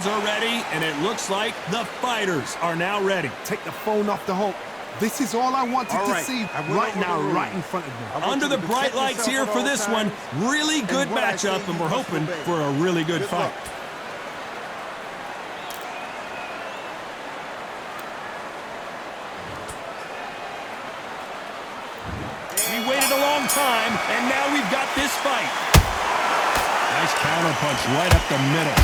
Are ready, and it looks like the fighters are now ready. Take the phone off the hook. This is all I wanted to see right now, right in front of me. Under the bright lights here for this one, really good matchup, and we're hoping for a really good fight. We waited a long time, and now we've got this fight. Nice counter punch right up the middle.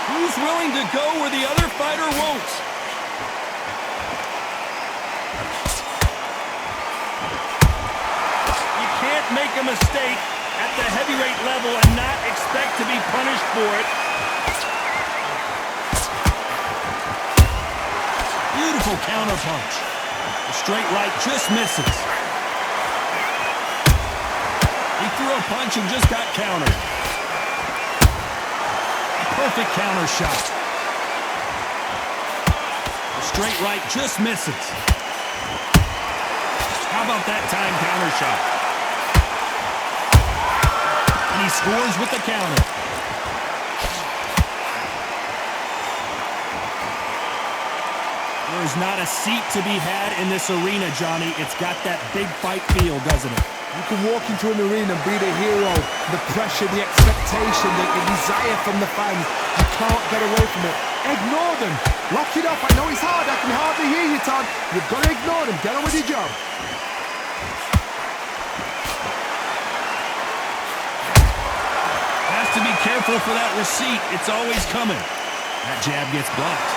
Who's willing to go where the other fighter won't? You can't make a mistake at the heavyweight level and not expect to be punished for it. Beautiful counter punch. The straight right just misses. He threw a punch and just got countered. Perfect counter shot. The straight right just misses. How about that time counter shot? And he scores with the counter. There's not a seat to be had in this arena, Johnny. It's got that big fight feel, doesn't it? You can walk into an arena and be the hero. The pressure, the expectation, the desire from the fans. You can't get away from it. Ignore them. Lock it up. I know it's hard. I can hardly hear you, Todd. You've got to ignore them. Get on with your job. Has to be careful for that receipt. It's always coming. That jab gets blocked.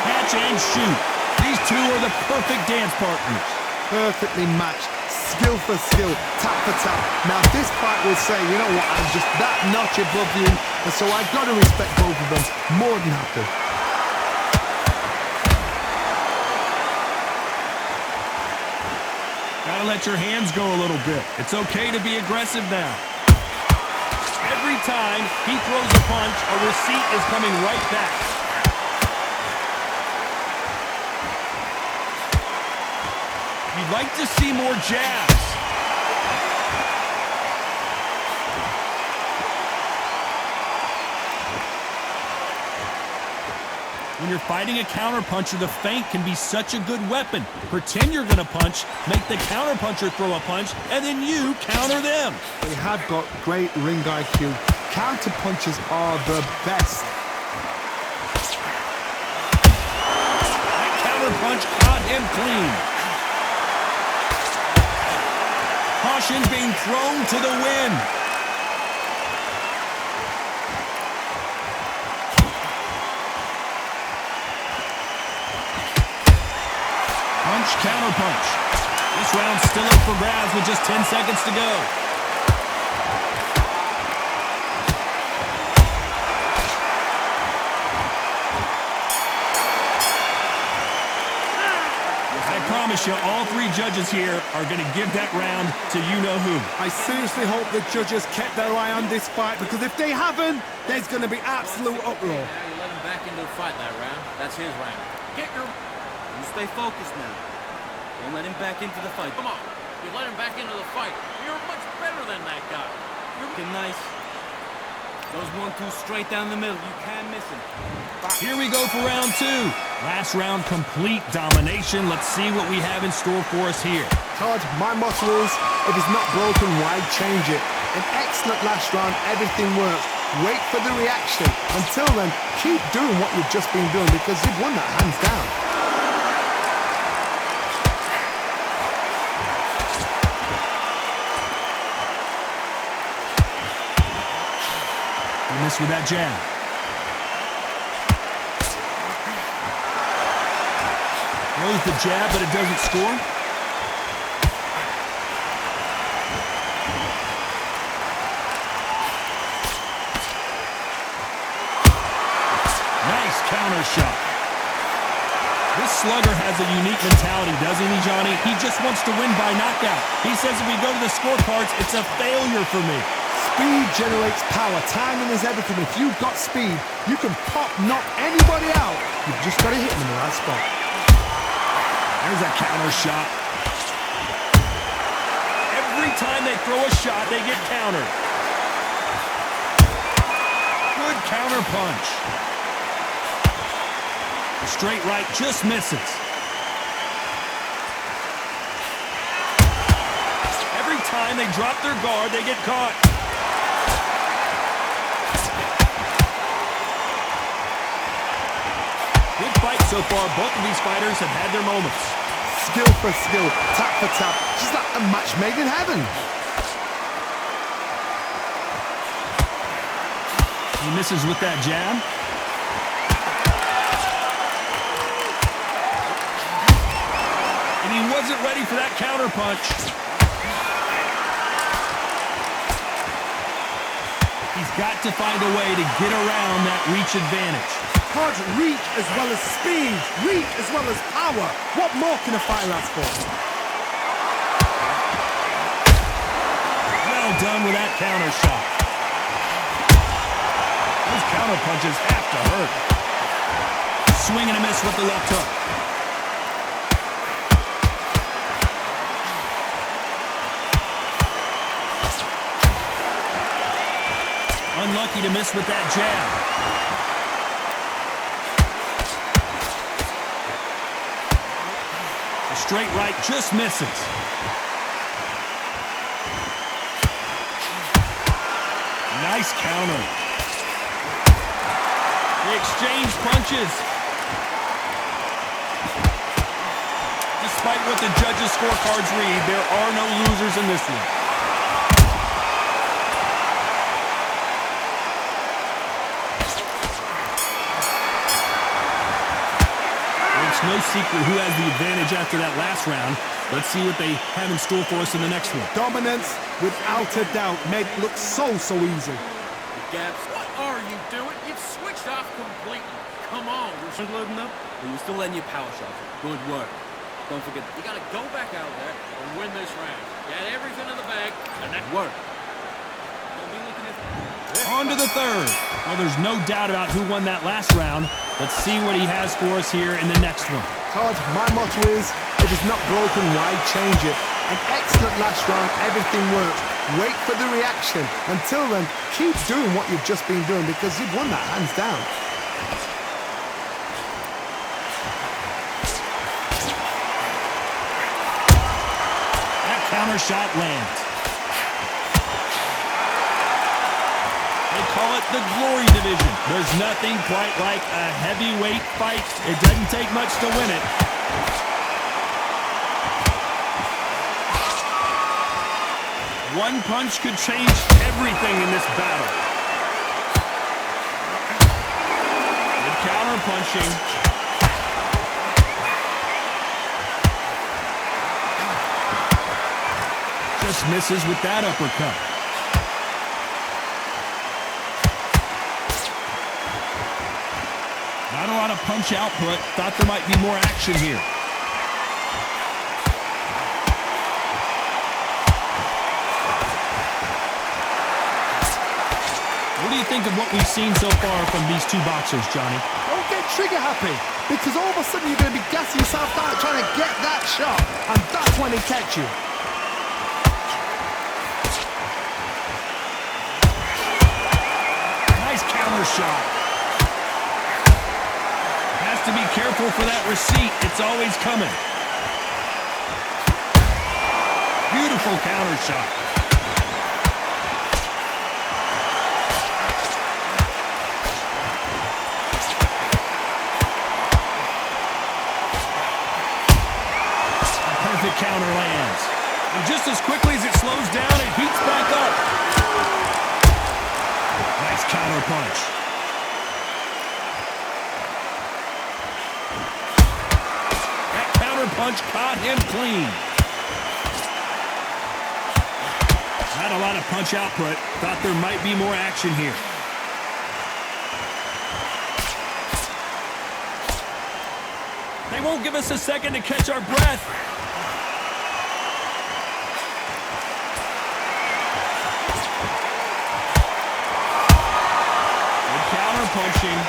Catch and shoot. These two are the perfect dance partners. Perfectly matched. Skill for skill. Tap for tap. Now this fight will say, you know what, I'm just that notch above you. And so I've got to respect both of them. More than happy. Gotta let your hands go a little bit. It's okay to be aggressive now. Every time he throws a punch, a receipt is coming right back. You'd like to see more jabs. When you're fighting a counterpuncher, the feint can be such a good weapon. Pretend you're going to punch, make the counterpuncher throw a punch, and then you counter them. They have got great ring IQ. Counterpunchers are the best. That counterpunch caught him clean. Caution being thrown to the wind. Punch, counter punch. This round's still up for grabs with just 10 seconds to go. I promise you, all three judges here are going to give that round to you-know-who. I seriously hope the judges kept their eye on this fight, because if they haven't, there's going to be absolute uproar. Now you let him back into the fight that round. That's his round. You stay focused now. Don't let him back into the fight. Come on. You let him back into the fight. You're much better than that guy. You're looking nice. Goes 1-2 straight down the middle. You can't miss him. Here we go for round two. Last round, complete domination. Let's see what we have in store for us here. Todd, my motto is, if it's not broken, why change it? An excellent last round, everything works. Wait for the reaction. Until then, keep doing what you've just been doing, because you've won that hands down. You miss with that jab. Throws the jab, but it doesn't score. Nice counter shot. This slugger has a unique mentality, doesn't he, Johnny? He just wants to win by knockout. He says if we go to the scorecards, it's a failure for me. Speed generates power. Timing is everything. If you've got speed, you can knock anybody out. You've just got to hit them in the right spot. There's a counter shot. Every time they throw a shot, they get countered. Good counter punch. The straight right just misses. Every time they drop their guard, they get caught. Good fight so far. Both of these fighters have had their moments. Skill for skill, tap for tap, just like a match made in heaven. He misses with that jab. And he wasn't ready for that counter punch. He's got to find a way to get around that reach advantage. Hard reach as well as speed, reach as well as power. What more can a fighter ask for? Well done with that counter shot. Those counter punches have to hurt. Swing and a miss with the left hook. Unlucky to miss with that jab. The straight right just misses. Nice counter. They exchange punches. Despite what the judges' scorecards read, there are no losers in this one. It's no secret who has the advantage after that last round. Let's see what they have in store for us in the next one. Dominance, without a doubt, made it look so easy. Gaps. What are you doing? You've switched off completely. Come on, we're You're loading up, but you're still letting your power shots. Good work. Don't forget, You gotta go back out there and win this round. You had everything in the bag, and that work. Don't be looking at On to the third. Well, there's no doubt about who won that last round. Let's see what he has for us here in the next one. Todd, my motto is, if it's not broken, why change it? An excellent last round, everything worked. Wait for the reaction. Until then, keep doing what you've just been doing because you've won that hands down. That counter shot lands. They call it the Glory Division. There's nothing quite like a heavyweight fight. It doesn't take much to win it. One punch could change everything in this battle. Good counter punching. Just misses with that uppercut. Not a lot of punch output. Thought there might be more action here. What do you think of what we've seen so far from these two boxers, Johnny? Don't get trigger happy because all of a sudden you're going to be gassing yourself down trying to get that shot and that's when he catch you. Nice counter shot. Has to be careful for that receipt. It's always coming. Beautiful counter shot. Perfect counter lands. And just as quickly as it slows down, it heats back up. Nice counter punch. That counter punch caught him clean. Not a lot of punch output. Thought there might be more action here. They won't give us a second to catch our breath. Punching.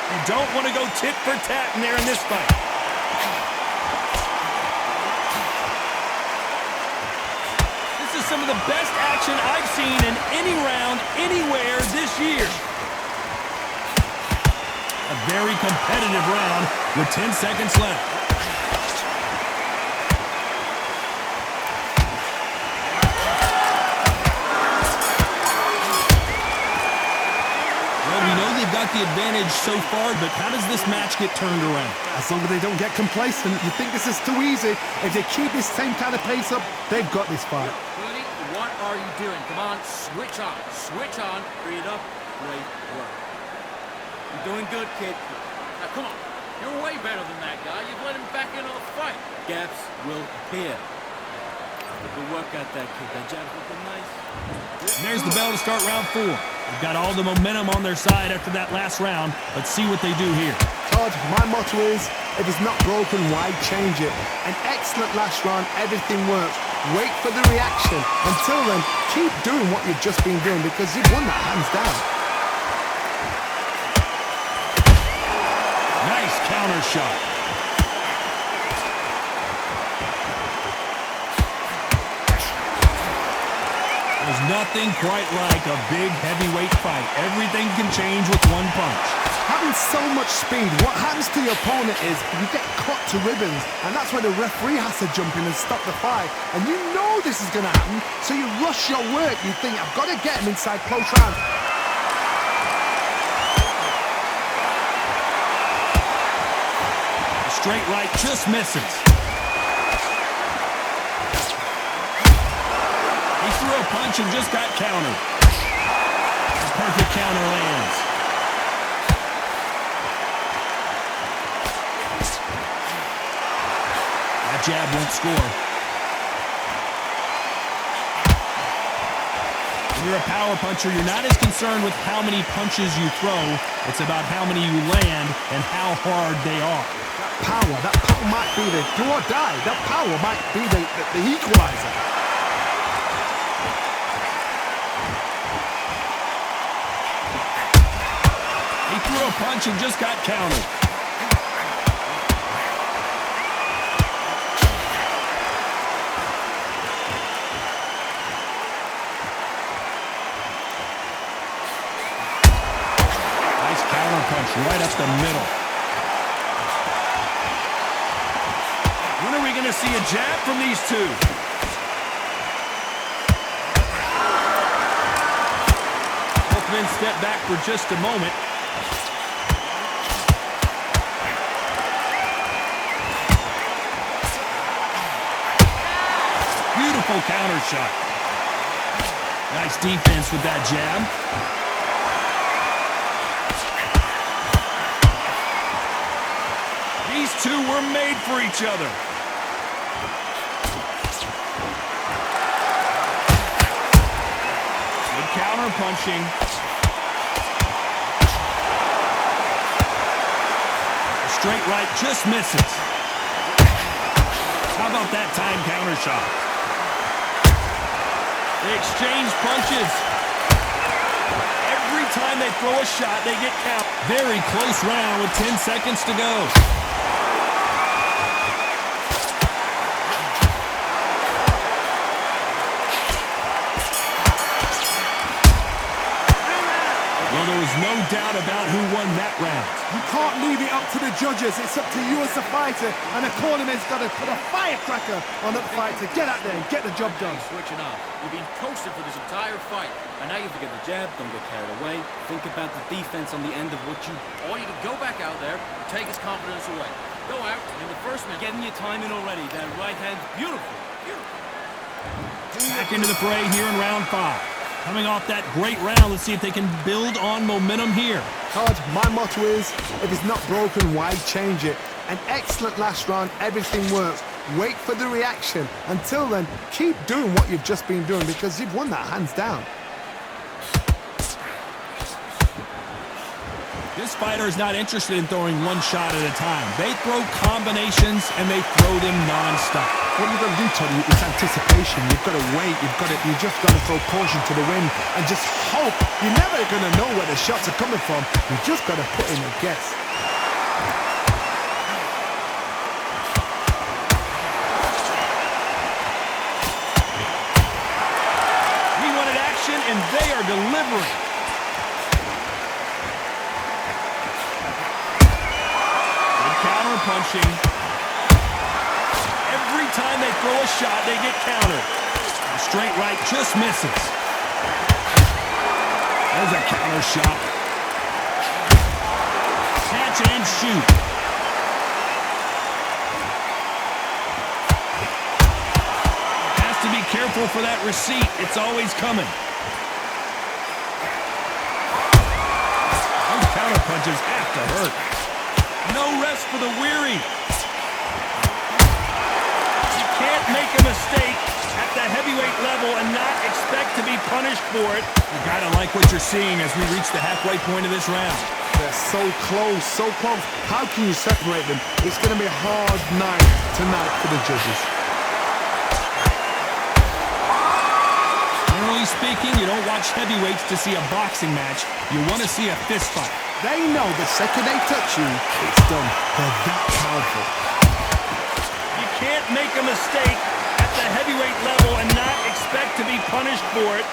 You don't want to go tit for tat in there in this fight. some of the best action I've seen in any round, anywhere this year. A very competitive round with 10 seconds left. Well, we know they've got the advantage so far, but how does this match get turned around? As long as they don't get complacent, you think this is too easy. If they keep this same kind of pace up, they've got this fight. Bernie, what are you doing? Come on, switch on. Switch on. Free it up. Great work. You're doing good, kid. Now, come on. You're way better than that guy. You've let him back into the fight. Gaps will appear. Good work out that kid. That jab's looking nice. And there's the bell to start round 4. They've got all the momentum on their side after that last round. Let's see what they do here. Todd, my motto is, if it's not broken, why change it? An excellent last round, everything works. Wait for the reaction. Until then, keep doing what you've just been doing because you've won that hands down. Nice counter shot. There's nothing quite like a big heavyweight fight. Everything can change with one punch. Having so much speed, what happens to your opponent is you get cut to ribbons, and that's where the referee has to jump in and stop the fight. And you know this is going to happen, so you rush your work. You think, I've got to get him inside close round. The straight right just misses. He threw a punch and just got countered. A perfect counter lands. That jab won't score. When you're a power puncher, you're not as concerned with how many punches you throw. It's about how many you land and how hard they are. That power might be the do or die. That power might be the equalizer. He threw a punch and just got countered. Nice counter punch right up the middle. When are we going to see a jab from these two? Both men step back for just a moment. Beautiful counter shot. Nice defense with that jab. These two were made for each other. Good counter punching. The straight right just misses. How about that time counter shot? They exchange punches. Every time they throw a shot, they get count. Very close round with 10 seconds to go. Well, there was no doubt about who won that round. You can't leave it up to the judges. It's up to you as the fighter, and the cornerman's got to put a firecracker on the fight to get out there and get the job done. Switching off. You've been coasted for this entire fight. And now you forget the jab, don't get carried away. Think about the defense on the end of what you... Or you can go back out there and take his confidence away. Go out in the first minute. Getting your time in already. That right hand's beautiful. Back into the fray here in round 5. Coming off that great round, let's see if they can build on momentum here. Todd, my motto is, if it's not broken, why change it? An excellent last round, everything works. Wait for the reaction. Until then, keep doing what you've just been doing because you've won that hands down. This fighter is not interested in throwing one shot at a time. They throw combinations and they throw them non-stop. What you've got to do, Tony, is anticipation. You've got to wait. You just got to throw caution to the wind and just hope. You're never going to know where the shots are coming from. You just got to put in a guess. and they are delivering. Good counter punching. Every time they throw a shot, they get countered. A straight right just misses. There's a counter shot. Catch and shoot. Has to be careful for that receipt. It's always coming. Those counter punches have to hurt. No rest for the weary. You can't make a mistake at the heavyweight level and not expect to be punished for it. You gotta like what you're seeing as we reach the halfway point of this round. They're so close, so close. How can you separate them? It's going to be a hard night tonight for the judges. Generally speaking, you don't watch heavyweights to see a boxing match. You want to see a fist fight. They know the second they touch you, it's done. They're that powerful. You can't make a mistake at the heavyweight level and not expect to be punished for it.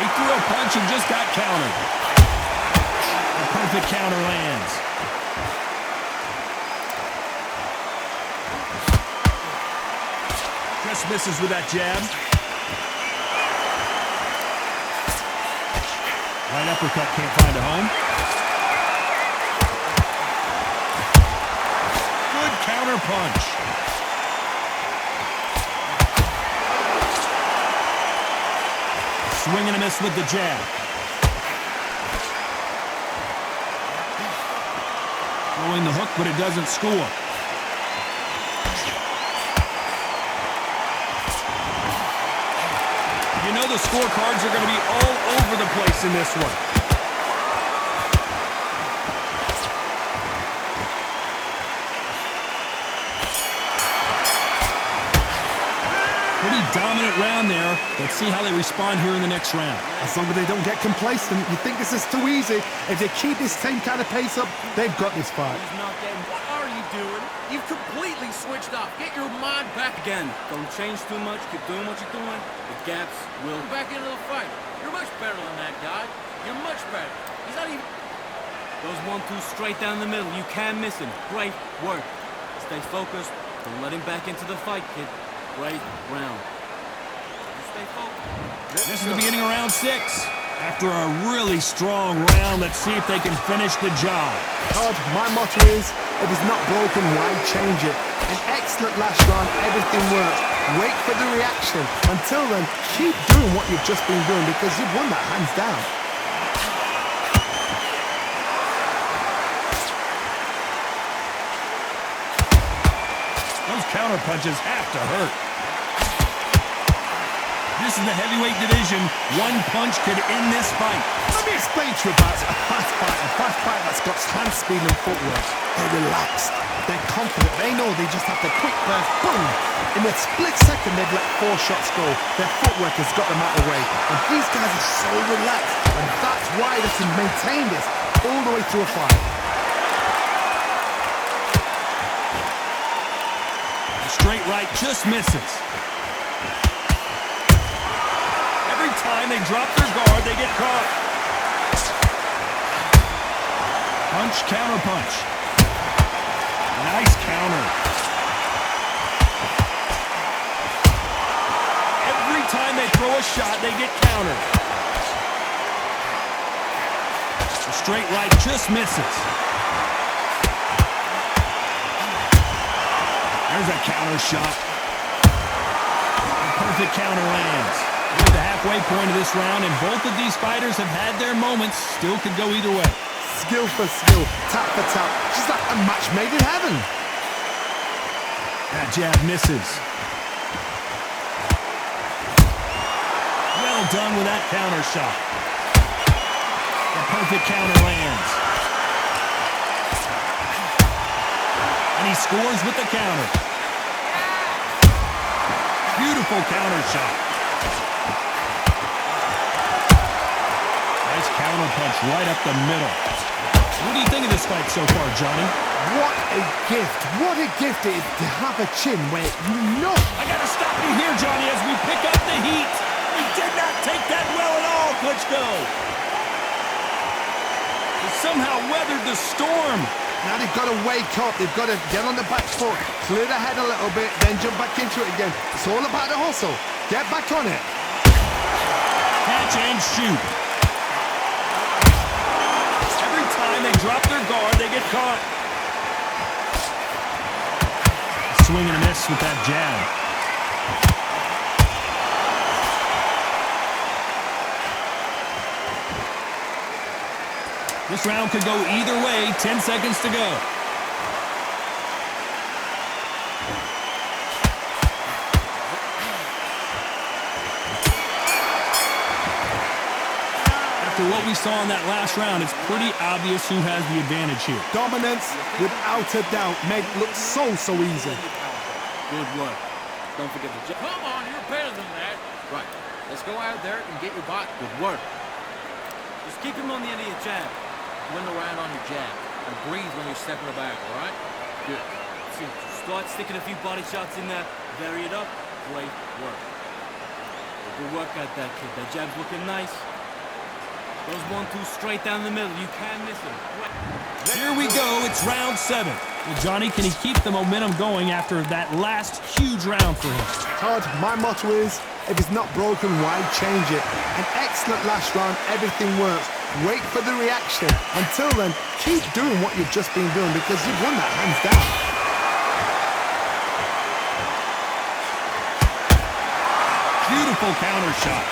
He threw a punch and just got countered. A perfect counter lands. Just misses with that jab. Right uppercut can't find a home. Good counter punch. Swing and a miss with the jab. Throwing the hook, but it doesn't score. You know the scorecards are going to be all over the place in this one. Pretty dominant round there. Let's see how they respond here in the next round. As long as they don't get complacent, you think this is too easy. If they keep this same kind of pace up, they've got this fight. He's not getting. What are you doing? You've completely switched off. Get your mind back Again, don't change too much. Keep doing what you're doing. The gaps will... back into the fight. You're much better than that guy. You're much better. He's not even... Those 1-2 straight down the middle. You can't miss him. Great work. Stay focused. Don't let him back into the fight, kid. Great round. You stay focused. This is the beginning of round 6. After a really strong round, let's see if they can finish the job. Todd, my motto is, if it's not broken, why change it? An excellent last round, everything worked. Wait for the reaction. Until then, keep doing what you've just been doing because you've won that hands down. Those counter punches have to hurt. This is the heavyweight division. One punch could end this fight. Let me explain to you about a fast fight that's got hand speed and footwork. They're relaxed. They're confident. They know they just have to quick burst, boom. In a split second, they've let 4 shots go. Their footwork has got them out of the way. And these guys are so relaxed. And that's why they can maintain this all the way through a fight. The straight right just misses. Every time they drop their guard, they get caught. Punch, counter punch. Nice counter. Every time they throw a shot, they get countered. The straight right just misses. There's a counter shot. A perfect counter lands. We're at the halfway point of this round, and both of these fighters have had their moments. Still could go either way. Skill for skill, tap for tap. Just like a match made in heaven. That jab misses. Well done with that counter shot. The perfect counter lands. And he scores with the counter. Beautiful counter shot. Nice counter punch right up the middle. What do you think of this fight so far, Johnny? What a gift. What a gift it is to have a chin where you know. I gotta stop you here, Johnny though. They somehow weathered the storm. Now they've got to wake up. They've got to get on the back foot, clear the head a little bit, then jump back into it again. It's all about the hustle. Get back on it. Catch and shoot. Every time they drop their guard, they get caught. Swing and a miss with that jab. This round could go either way. 10 seconds to go. After what we saw in that last round, it's pretty obvious who has the advantage here. Dominance, without a doubt, made it look so easy. Good work. Don't forget the jab. Come on, you're better than that. Right. Let's go out there and get your bot. Good work. Just keep him on the end of your jab. Win the round on your jab. And breathe when you're stepping the back, all right? Good. See, start sticking a few body shots in there. Vary it up. Great work. Good work at that, kid. That jab's looking nice. Goes 1-2 straight down the middle. You can't miss him. Here we go. It's round 7. Well, Johnny, can he keep the momentum going after that last huge round for him? Todd, my motto is, if it's not broken, why change it? An excellent last round. Everything works. Wait for the reaction. Until then, keep doing what you've just been doing because you've won that hands down. Beautiful counter shot.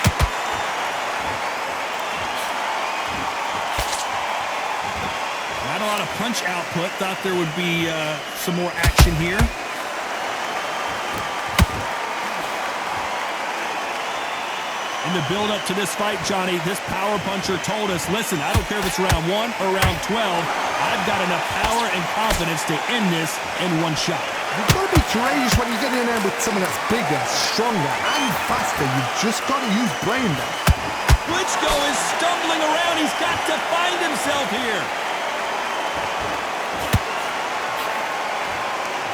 Not a lot of punch output. Thought there would be some more action here. In the build-up to this fight, Johnny, this power puncher told us, listen, I don't care if it's round 1 or round 12, I've got enough power and confidence to end this in one shot. You've got to be courageous when you get in there with someone that's bigger, stronger, and faster. You've just got to use brain there. Klitschko is stumbling around. He's got to find himself here.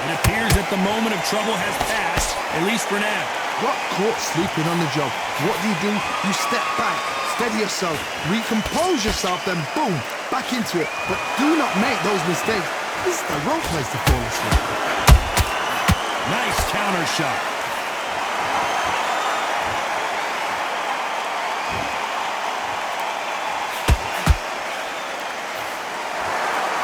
It appears that the moment of trouble has passed, at least for now. Got caught sleeping on the job. What do? You step back, steady yourself, recompose yourself, then boom, back into it. But do not make those mistakes. This is the wrong place to fall asleep. Nice counter shot.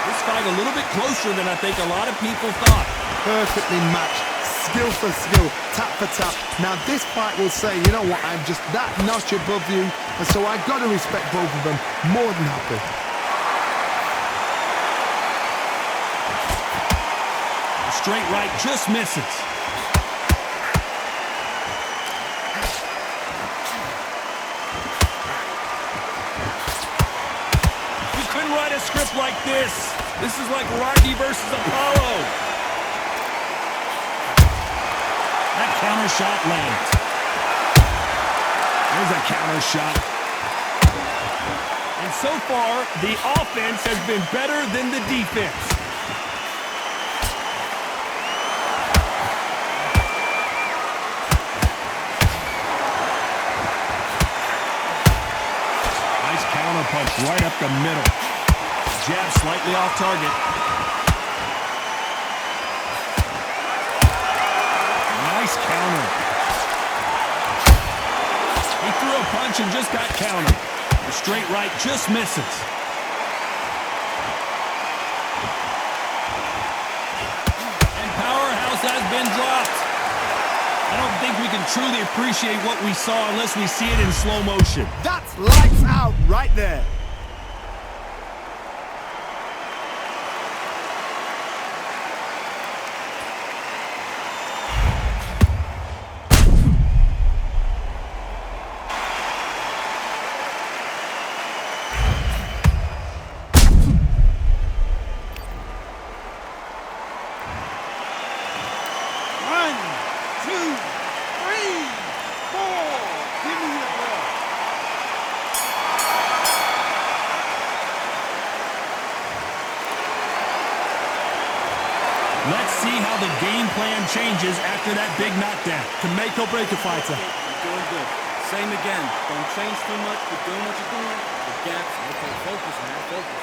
This fight a little bit closer than I think a lot of people thought. Perfectly matched. Skill for skill, tap for tap. Now this fight will say, you know what, I'm just that notch above you, and so I've got to respect both of them. More than happy. The straight right just misses. You couldn't write a script like this. This is like Rocky versus Apollo. That counter shot lands. There's a counter shot. And so far, the offense has been better than the defense. Nice counter punch right up the middle. Jab slightly off target. Nice counter. He threw a punch and just got countered. The straight right just misses. And Powerhouse has been dropped. I don't think we can truly appreciate what we saw unless we see it in slow motion. That's lights out right there. Let's see how the game plan changes after that big knockdown. Can make or break a fighter. You're doing good. Same again. Don't change too much. Keep doing what you're doing. The gaps. Okay, focus, man. Focus.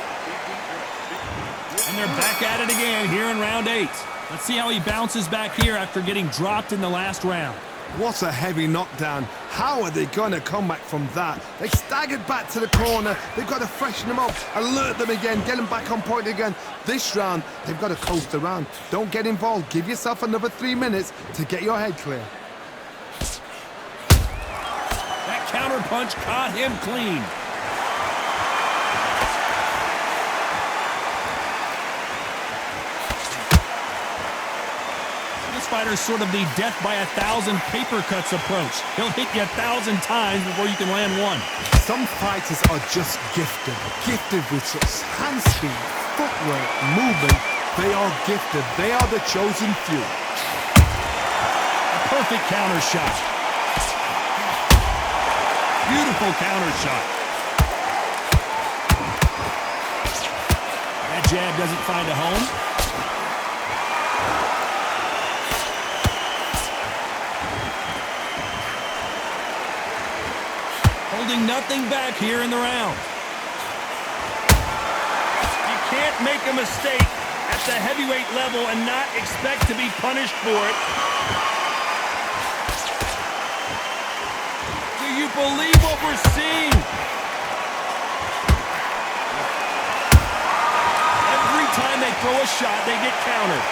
And they're back at it again here in round 8. Let's see how he bounces back here after getting dropped in the last round. What a heavy knockdown. How are they going to come back from that? They staggered back to the corner. They've got to freshen them up, alert them again, get them back on point again. This round, they've got to coast around. Don't get involved. Give yourself another 3 minutes to get your head clear. That counter punch caught him clean. This fighter's sort of the death by 1,000 paper cuts approach. He'll hit you 1,000 times before you can land one. Some fighters are just gifted with such hand speed, footwork, movement. They are gifted. They are the chosen few. A perfect counter shot. Beautiful counter shot. That jab doesn't find a home. Holding nothing back here in the round. You can't make a mistake at the heavyweight level and not expect to be punished for it. Do you believe what we're seeing? Every time they throw a shot, they get countered.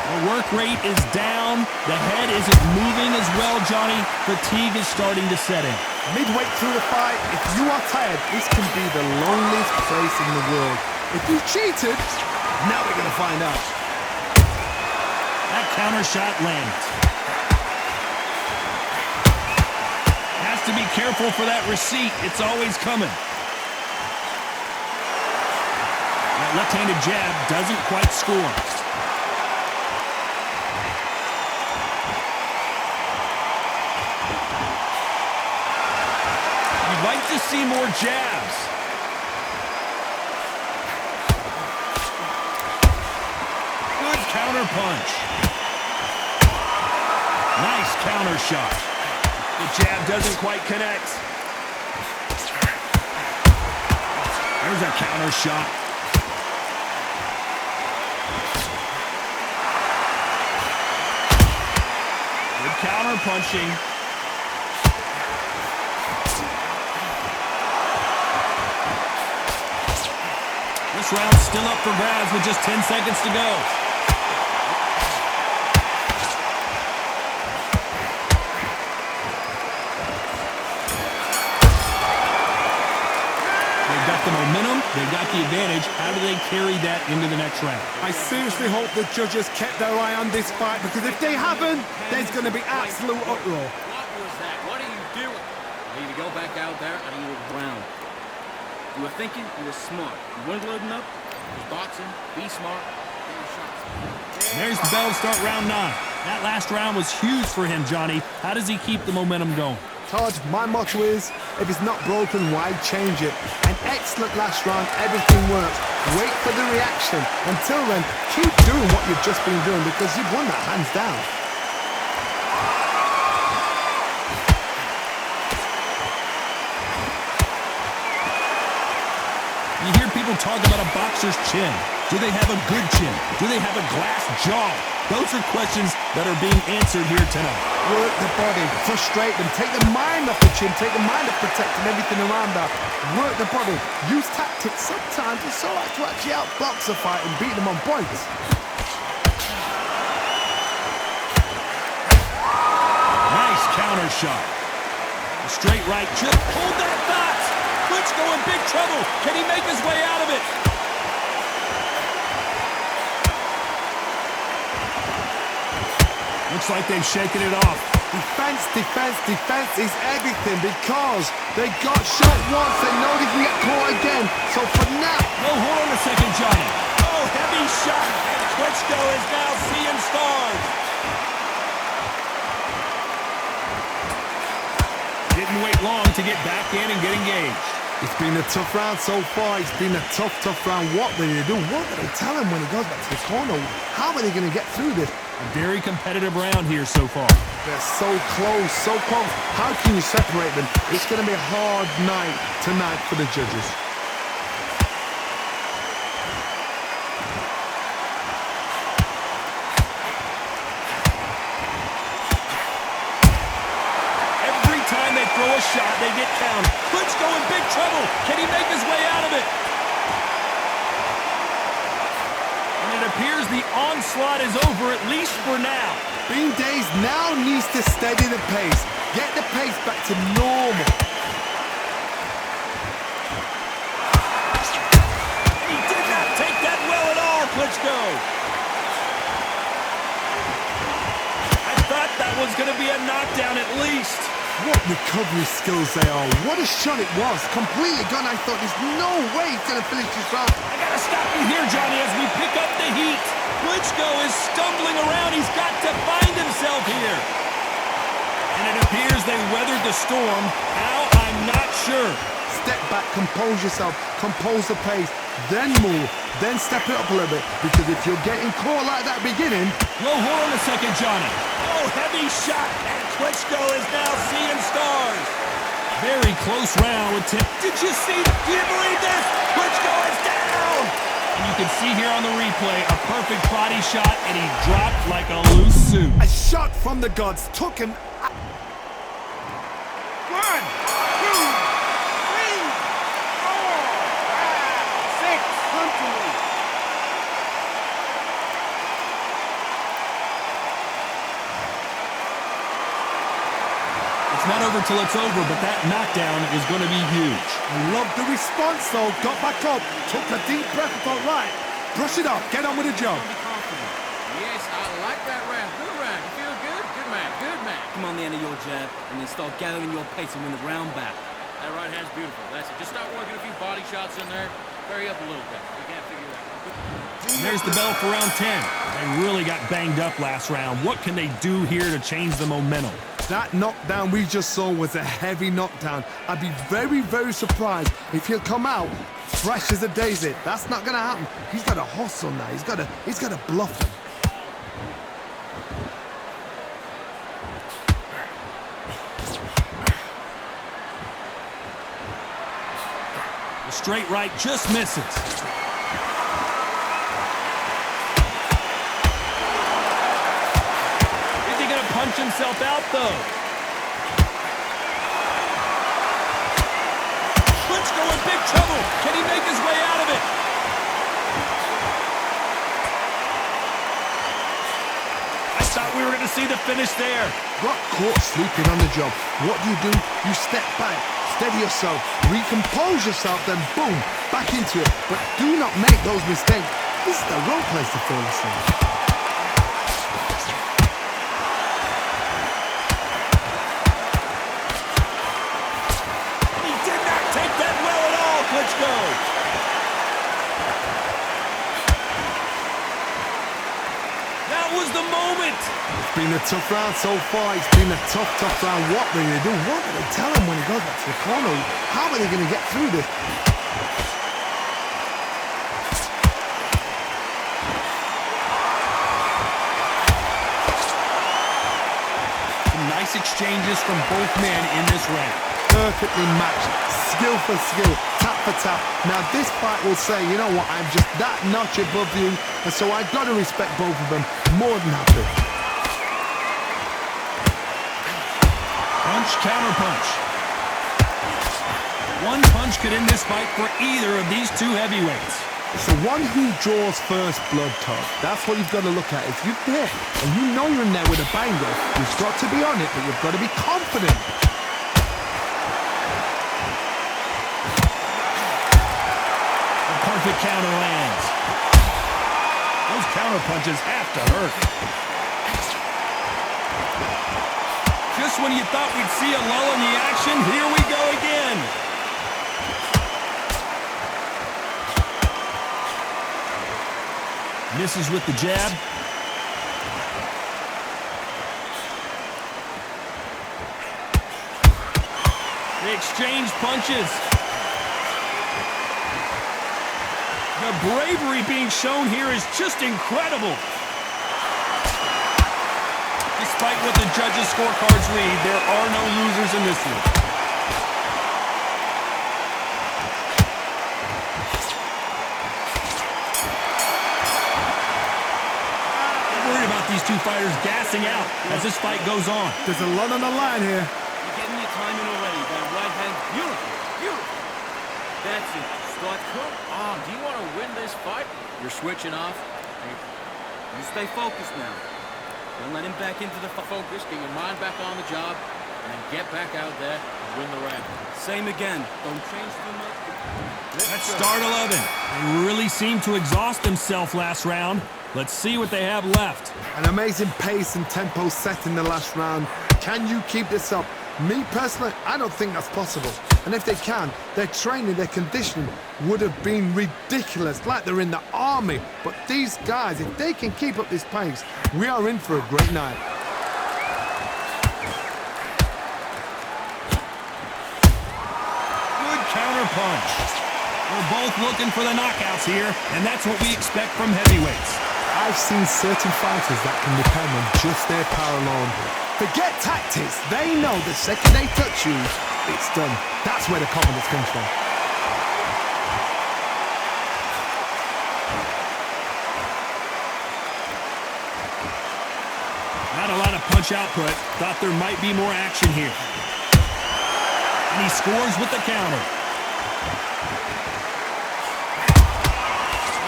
The work rate is down. The head isn't moving as well, Johnny. Fatigue is starting to set in. Midway through the fight, if you are tired, this can be the loneliest place in the world. If you cheated, now we're going to find out. That counter shot lands. Has to be careful for that receipt. It's always coming. That left-handed jab doesn't quite score. You'd like to see more jabs. Good counter punch. Nice counter shot. The jab doesn't quite connect. There's a counter shot. Good counter punching. This round's still up for grabs with just 10 seconds to go. They've got the momentum, they've got the advantage. How do they carry that into the next round? I seriously hope the judges kept their eye on this fight, because if they haven't, there's going to be absolute uproar. What was that? What are you doing? You need to go back out there and you were ground. You were thinking, you were smart. You weren't loading up. You were boxing. Be smart. Get your shots. There's the bell to start round 9. That last round was huge for him, Johnny. How does he keep the momentum going? Todd, my motto is, if it's not broken, why change it? An excellent last round, everything works. Wait for the reaction. Until then, keep doing what you've just been doing, because you've won that hands down. You hear people talk about a boxer's chin. Do they have a good chin? Do they have a glass jaw? Those are questions that are being answered here tonight. Work the body, frustrate them, take the mind off the chin, take the mind off protecting everything around that. Work the body, use tactics. Sometimes it's all right to actually outbox a fight and beat them on points. Nice counter shot. A straight right chip. Hold that thought. Klitschko in big trouble. Can he make his way out of it? Looks like they've shaken it off. Defense, defense, defense is everything, because they got shot once, they know they can get caught again. So for now... No, hold on a second, Johnny. Oh, heavy shot. And Klitschko is now seeing stars. Didn't wait long to get back in and get engaged. It's been a tough round so far. It's been a tough round. What do they do? What do they tell him when he goes back to the corner? How are they going to get through this? A very competitive round here so far. They're so close, so close. How can you separate them? It's going to be a hard night tonight for the judges. Every time they throw a shot, they get counted. Klitschko in big trouble. Can he make his way out of it? And it appears the onslaught is over, at least for now. Bean Days now needs to steady the pace. Get the pace back to normal. He did not take that well at all, Klitschko. I thought that was going to be a knockdown at least. What recovery skills they are. What a shot it was. Completely gone. I thought there's no way he's going to finish this round. I got to stop you here, Johnny, as we pick up the heat. Klitschko is stumbling around. He's got to find himself here. And it appears they weathered the storm. How? I'm not sure. Step back, compose yourself, compose the pace, then move, then step it up a little bit. Because if you're getting caught like that beginning... Whoa, hold on a second, Johnny. Oh, heavy shot. And Klitschko is now seeing stars. Very close round with Tim. Did you see? Do you believe this? Klitschko is down. And you can see here on the replay a perfect body shot, and he dropped like a loose suit. A shot from the gods took him... 1, 2, 3, 4, 5, 6. Comfortably. It's not over till it's over, but that knockdown is going to be huge. I love the response though. Got back up, took a deep breath, thought, right, brush it off, get on with the job. Be confident. Yes, I like that round. Good round. You feel good? Good man. Good man. Come on the end of your jab and then start gathering your pace and win the round back. That right hand's beautiful. That's it. Just start working a few body shots in there. Vary up a little bit. You can't figure that out. And there's the bell for round 10. They really got banged up last round. What can they do here to change the momentum? That knockdown we just saw was a heavy knockdown. I'd be very, very surprised if he'll come out fresh as a daisy. That's not gonna happen. He's got a hustle now. He's got to bluff him. The straight right just misses. Is he gonna punch himself out though? Klitschko in big trouble. Can he make his way out of it? I thought we were gonna see the finish there. Got caught sleeping on the job. What do? You step back, steady yourself, recompose yourself, then boom, back into it. But do not make those mistakes. This is the wrong place to fall asleep. He did not take that well at all, Klitschko. That was the moment. It's been a tough round so far. It's been a tough round. What do they do? What do they tell him when he goes back to the corner? How are they going to get through this? Some nice exchanges from both men in this round. Perfectly matched, skill for skill, tap for tap. Now this fight will say, you know what, I'm just that notch above you, and so I've got to respect both of them more than happy. Punch, counter punch. One punch could end this fight for either of these two heavyweights. It's the one who draws first blood, Todd. That's what you've got to look at. If you're there and you know you're in there with a banger, you've got to be on it, but you've got to be confident. Perfect counter lands. Those counter punches have to hurt. Just when you thought we'd see a lull in the action, here we go again. Misses with the jab. They exchange punches. The bravery being shown here is just incredible. Despite what the judges' scorecards read, there are no losers in this one. These two fighters gassing out as this fight goes on. There's a lot on the line here. You're getting your timing already. That right hand, beautiful, beautiful. That's it. Start quick. Do you want to win this fight? You're switching off. You stay focused now. Don't let him back into the focus. Get your mind back on the job, and then get back out there and win the round. Same again. Don't change too much. Let's start 11. They really seemed to exhaust themselves last round. Let's see what they have left. An amazing pace and tempo set in the last round. Can you keep this up? Me personally, I don't think that's possible. And if they can, their training, their conditioning would have been ridiculous, like they're in the army. But these guys, if they can keep up this pace, we are in for a great night. Good counter punch. We're both looking for the knockouts here, and that's what we expect from heavyweights. I've seen certain fighters that can depend on just their power alone. Forget tactics. They know the second they touch you, it's done. That's where the confidence comes from. Not a lot of punch output. Thought there might be more action here. And he scores with the counter.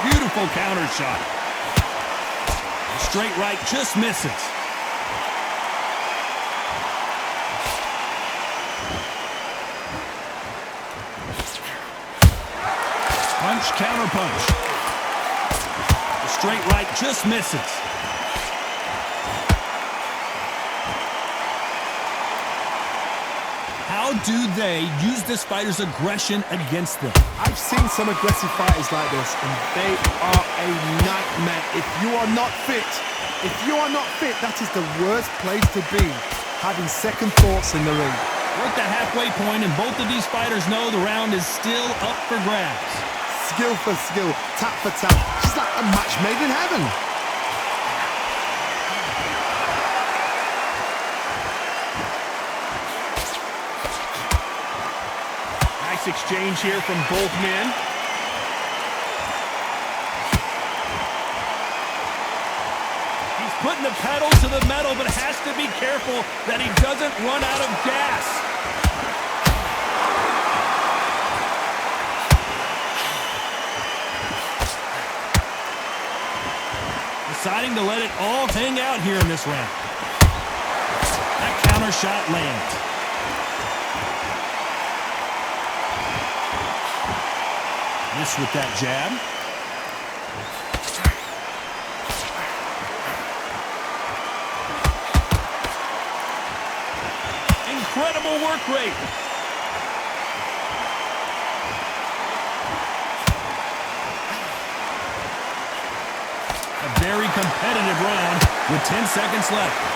Beautiful counter shot. Straight right just misses. Punch, counter punch. The straight right just misses. How do they use this fighter's aggression against them? I've seen some aggressive fighters like this, and they are a nightmare. If you are not fit, that is the worst place to be, having second thoughts in the ring. We're at the halfway point, and both of these fighters know the round is still up for grabs. Skill for skill, tap for tap. It's like a match made in heaven. Nice exchange here from both men. He's putting the pedal to the metal, but has to be careful that he doesn't run out of gas. Deciding to let it all hang out here in this round. That counter shot lands. Miss with that jab. Incredible work rate. A very competitive round with 10 seconds left.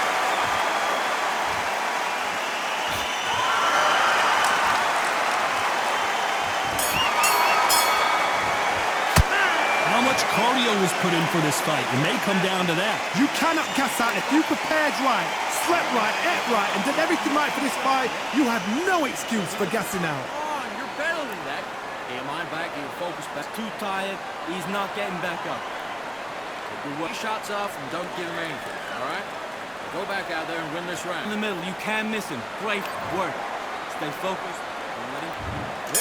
Cardio was put in for this fight. It may come down to that. You cannot gas out. If you prepared right, slept right, ate right, and did everything right for this fight, you have no excuse for gassing out. Oh, you're better than that. Get your mind back, get your focus back. Too tired, he's not getting back up. Take your shots off and don't give him anything, all right? Go back out there and win this round. In the middle, you can't miss him. Great work. Stay focused.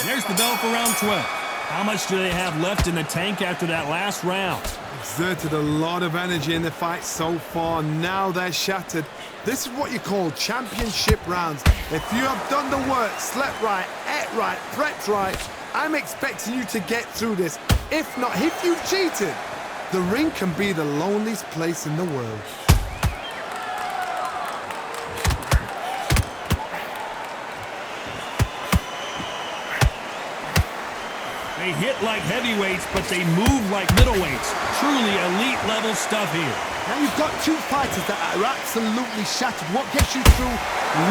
There's the bell for round 12. How much do they have left in the tank after that last round? Exerted a lot of energy in the fight so far. Now they're shattered. This is what you call championship rounds. If you have done the work, slept right, ate right, prepped right, I'm expecting you to get through this. If not, if you've cheated, the ring can be the loneliest place in the world. They hit like heavyweights, but they move like middleweights. Truly elite level stuff here. Now you've got two fighters that are absolutely shattered. What gets you through?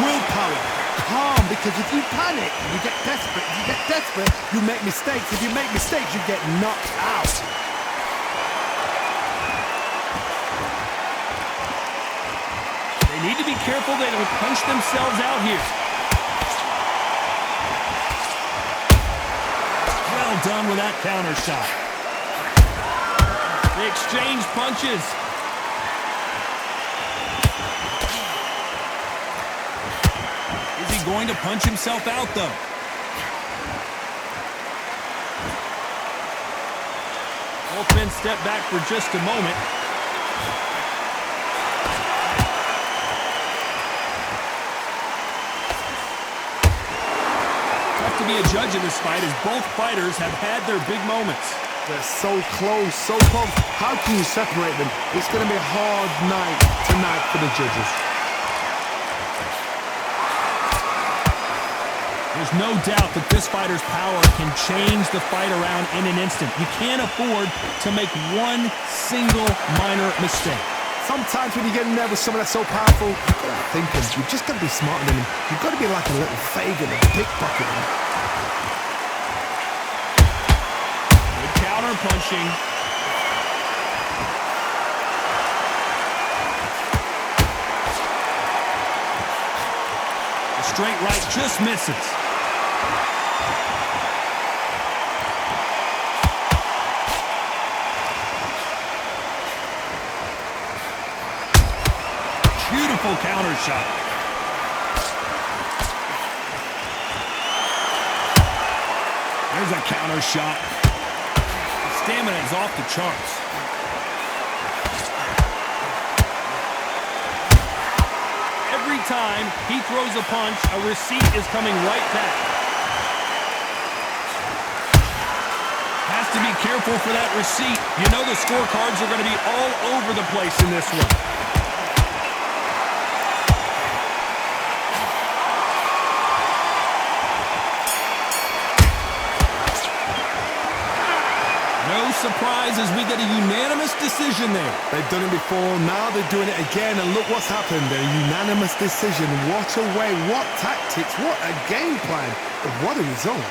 Willpower. calm, because if you panic, you get desperate. If you get desperate, you make mistakes. If you make mistakes, you get knocked out. They need to be careful they don't punch themselves out here. Well done with that counter shot. They exchange punches. Is he going to punch himself out, though? Both men step back for just a moment. Tough to be a judge of this fight, as both fighters have had their big moments. They're so close, so close. How can you separate them? It's going to be a hard night tonight for the judges. There's no doubt that this fighter's power can change the fight around in an instant. You can't afford to make one single minor mistake. Sometimes when you get in there with someone that's so powerful, you've got to think him. You've just got to be smarter than him. You've got to be like a little Fagin and pickpocket him. Good counter punching. The straight right just misses. Beautiful counter shot. There's a counter shot. Stamina is off the charts. Every time he throws a punch, a receipt is coming right back. Has to be careful for that receipt. You know the scorecards are going to be all over the place in this one. Surprise as we get a unanimous decision there. They've done it before, now they're doing it again, and look what's happened. A unanimous decision. What a way, what tactics, what a game plan, but what a result.